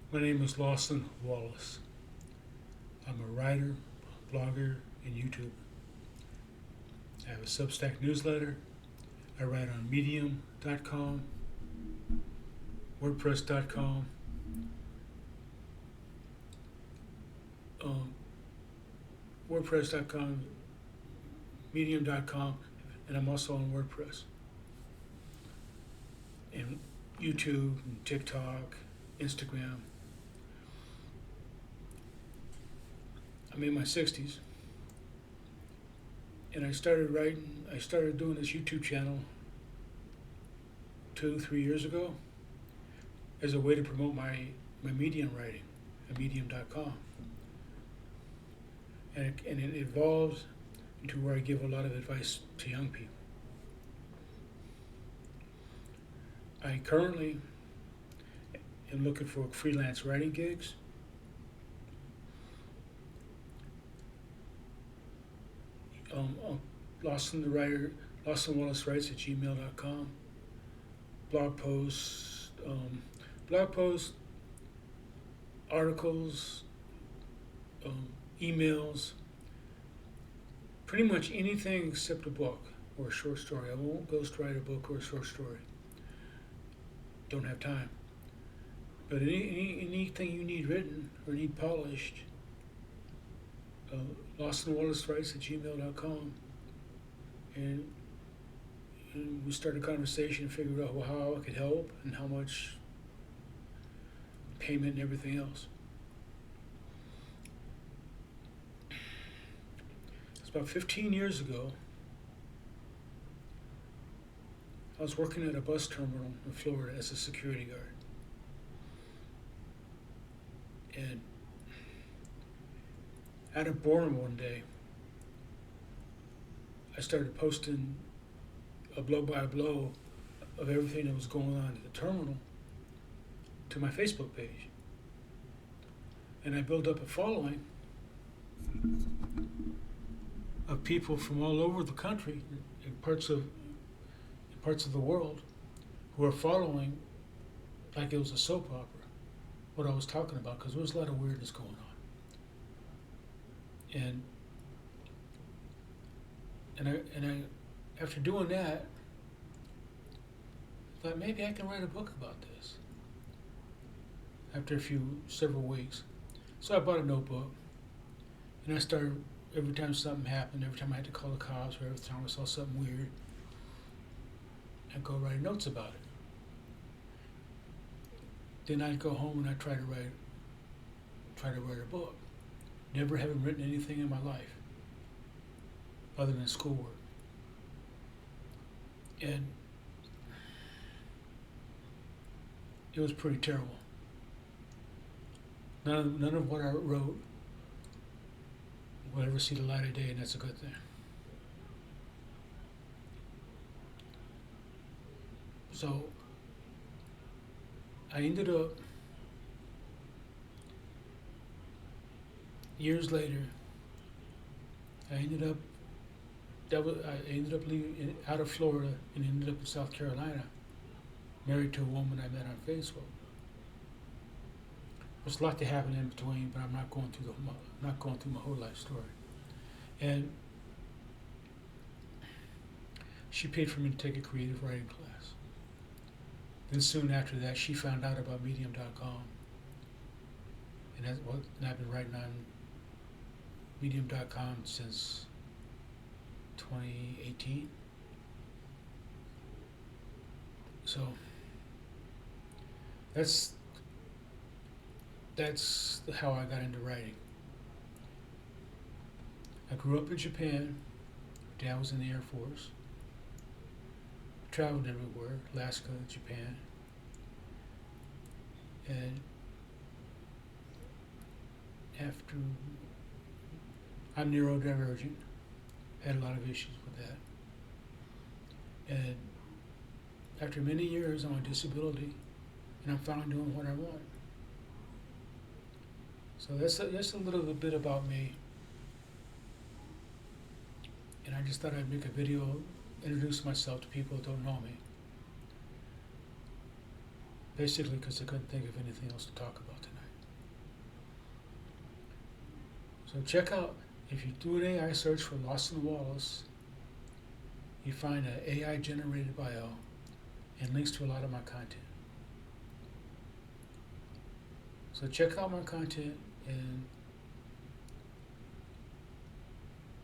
My name is Lawson Wallace. I'm a writer, blogger, and YouTuber. I have a Substack newsletter. I write on Medium.com, WordPress.com, um, WordPress.com, Medium.com, and I'm also on WordPress. And YouTube, and TikTok, Instagram. I'm in my 60s, and I started doing this YouTube channel 2, 3 years ago as a way to promote my Medium writing at Medium.com. And it evolved into where I give a lot of advice to young people. I currently am looking for freelance writing gigs. Lawson Wallace writes at gmail.com. Blog posts, articles, emails, pretty much anything except a book or a short story. I won't ghostwrite a book or a short story. Don't have time. But anything you need written or need polished, Lawson Wallace writes at gmail.com, and we started a conversation and figured out how I could help and how much payment and everything else. It's about 15 years ago. I was working at a bus terminal in Florida as a security guard. And out of boredom one day, I started posting a blow-by-blow of everything that was going on at the terminal to my Facebook page. And I built up a following of people from all over the country, in parts of the world, who are following like it was a soap opera, what I was talking about, because there was a lot of weirdness going on. And I after doing that, I thought maybe I can write a book about this. After several weeks, so I bought a notebook, and I started, every time something happened, every time I had to call the cops, or every time I saw something weird, I'd go write notes about it. Then I'd go home and I'd try to write a book. Never having written anything in my life other than schoolwork. And it was pretty terrible. None of what I wrote will ever see the light of day, and that's a good thing. So I ended up, years later, I ended up leaving out of Florida and ended up in South Carolina, married to a woman I met on Facebook. There's a lot to happen in between, but I'm not going through my whole life story. And she paid for me to take a creative writing class. Then soon after that, she found out about Medium.com, and I've been writing on Medium.com since 2018. So that's how I got into writing. I grew up in Japan. Dad was in the Air Force. Traveled everywhere, Alaska, Japan. And I'm neurodivergent, had a lot of issues with that. And after many years, I'm on disability, and I'm finally doing what I want. So that's a little bit about me. And I just thought I'd make a video, introduce myself to people who don't know me. Basically because I couldn't think of anything else to talk about tonight. So check out, if you do an AI search for Lawson Wallace, you find an AI generated bio and links to a lot of my content. So check out my content and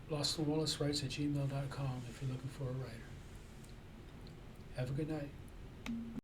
lawsonwallacewrites@gmail.com if you're looking for a writer. Have a good night.